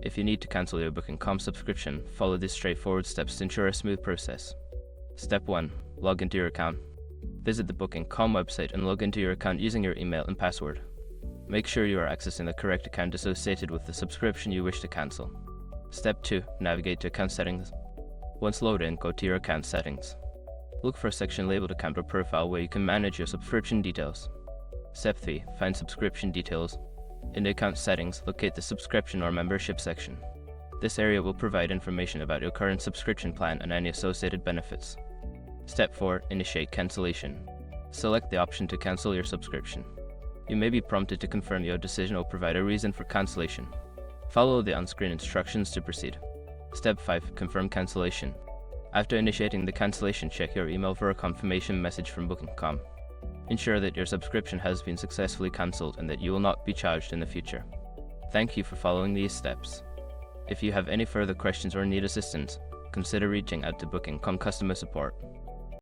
If you need to cancel your Booking.com subscription, follow these straightforward steps to ensure a smooth process. Step 1. Log into your account. Visit the Booking.com website and log into your account using your email and password. Make sure you are accessing the correct account associated with the subscription you wish to cancel. Step 2. Navigate to Account Settings. Once loaded in, go to your account settings. Look for a section labeled Account or Profile where you can manage your subscription details. Step 3. Find subscription details. In the account settings, locate the subscription or membership section. This area will provide information about your current subscription plan and any associated benefits. Step 4. Initiate cancellation. Select the option to cancel your subscription. You may be prompted to confirm your decision or provide a reason for cancellation. Follow the on-screen instructions to proceed. Step 5. Confirm cancellation. After initiating the cancellation, check your email for a confirmation message from Booking.com. Ensure that your subscription has been successfully cancelled and that you will not be charged in the future. Thank you for following these steps. If you have any further questions or need assistance, consider reaching out to Booking.com customer support.